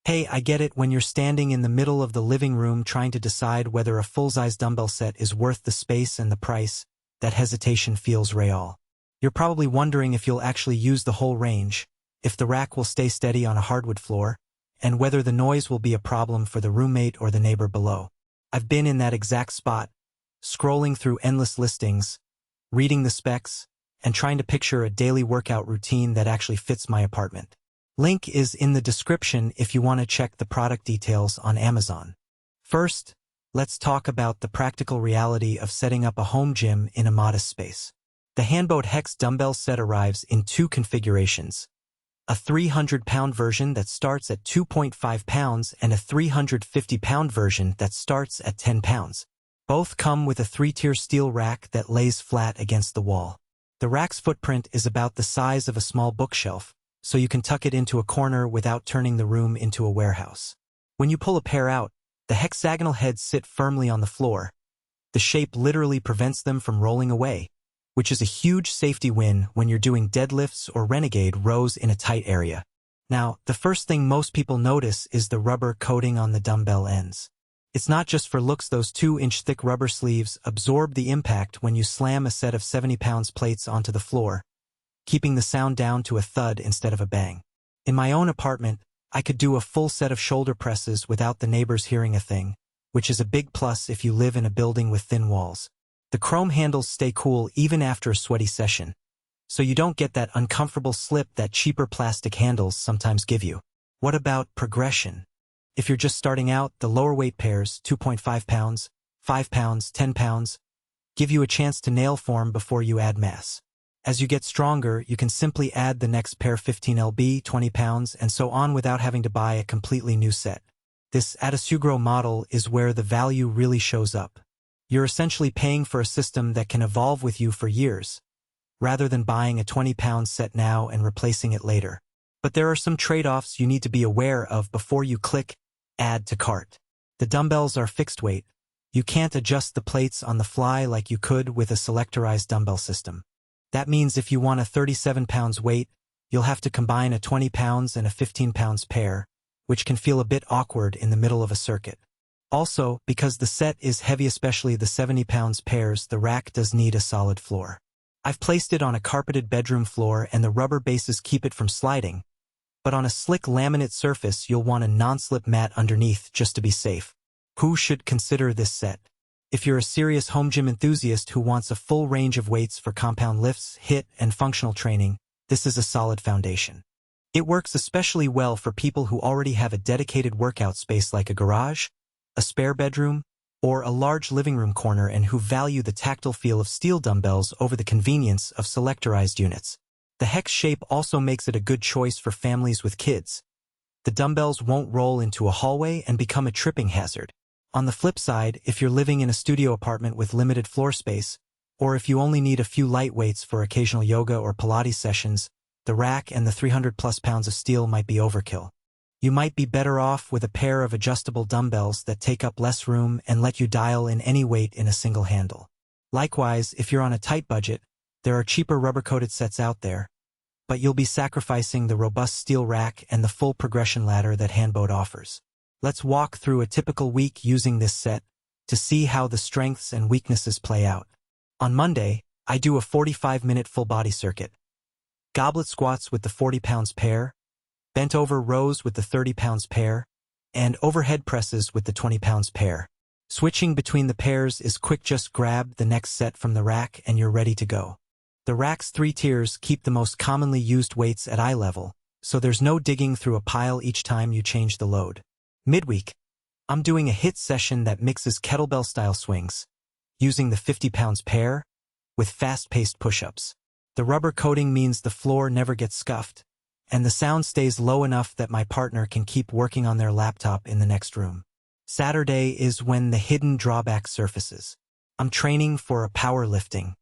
Hey, I get it when you're standing in the middle of the living room trying to decide whether a full-size dumbbell set is worth the space and the price. That hesitation feels real. You're probably wondering if you'll actually use the whole range, if the rack will stay steady on a hardwood floor, and whether the noise will be a problem for the roommate or the neighbor below. I've been in that exact spot, scrolling through endless listings, reading the specs, and trying to picture a daily workout routine that actually fits my apartment. Link is in the description if you want to check the product details on Amazon. First, let's talk about the practical reality of setting up a home gym in a modest space. The HANDBODE Hex Dumbbell set arrives in two configurations: a 300-pound version that starts at 2.5 pounds and a 350-pound version that starts at 10 pounds. Both come with a 3-tier steel rack that lays flat against the wall. The rack's footprint is about the size of a small bookshelf, so you can tuck it into a corner without turning the room into a warehouse. When you pull a pair out, the hexagonal heads sit firmly on the floor. The shape literally prevents them from rolling away, which is a huge safety win when you're doing deadlifts or renegade rows in a tight area. Now, the first thing most people notice is the rubber coating on the dumbbell ends. It's not just for looks. Those 2-inch thick rubber sleeves absorb the impact when you slam a set of 70 pounds plates onto the floor, keeping the sound down to a thud instead of a bang. In my own apartment, I could do a full set of shoulder presses without the neighbors hearing a thing, which is a big plus if you live in a building with thin walls. The chrome handles stay cool even after a sweaty session, so you don't get that uncomfortable slip that cheaper plastic handles sometimes give you. What about progression? If you're just starting out, the lower weight pairs, 2.5 pounds, 5 pounds, 10 pounds, give you a chance to nail form before you add mass. As you get stronger, you can simply add the next pair, 15 lb, 20 pounds, and so on without having to buy a completely new set. This Adasugro model is where the value really shows up. You're essentially paying for a system that can evolve with you for years, rather than buying a 20-pound set now and replacing it later. But there are some trade-offs you need to be aware of before you click Add to Cart. The dumbbells are fixed weight. You can't adjust the plates on the fly like you could with a selectorized dumbbell system. That means if you want a 37 pounds weight, you'll have to combine a 20 pounds and a 15 pounds pair, which can feel a bit awkward in the middle of a circuit. Also, because the set is heavy, especially the 70 pounds pairs, the rack does need a solid floor. I've placed it on a carpeted bedroom floor and the rubber bases keep it from sliding, but on a slick laminate surface you'll want a non-slip mat underneath just to be safe. Who should consider this set? If you're a serious home gym enthusiast who wants a full range of weights for compound lifts, HIIT, and functional training, this is a solid foundation. It works especially well for people who already have a dedicated workout space like a garage, a spare bedroom, or a large living room corner and who value the tactile feel of steel dumbbells over the convenience of selectorized units. The hex shape also makes it a good choice for families with kids. The dumbbells won't roll into a hallway and become a tripping hazard. On the flip side, if you're living in a studio apartment with limited floor space, or if you only need a few light weights for occasional yoga or Pilates sessions, the rack and the 300+ pounds of steel might be overkill. You might be better off with a pair of adjustable dumbbells that take up less room and let you dial in any weight in a single handle. Likewise, if you're on a tight budget, there are cheaper rubber-coated sets out there, but you'll be sacrificing the robust steel rack and the full progression ladder that HANDBODE offers. Let's walk through a typical week using this set to see how the strengths and weaknesses play out. On Monday, I do a 45-minute full-body circuit. Goblet squats with the 40 pounds pair, bent over rows with the 30 pounds pair, and overhead presses with the 20 pounds pair. Switching between the pairs is quick. Just grab the next set from the rack and you're ready to go. The rack's 3 tiers keep the most commonly used weights at eye level, so there's no digging through a pile each time you change the load. Midweek, I'm doing a HIIT session that mixes kettlebell-style swings, using the 50 pounds pair, with fast-paced push-ups. The rubber coating means the floor never gets scuffed, and the sound stays low enough that my partner can keep working on their laptop in the next room. Saturday is when the hidden drawback surfaces. I'm training for a powerlifting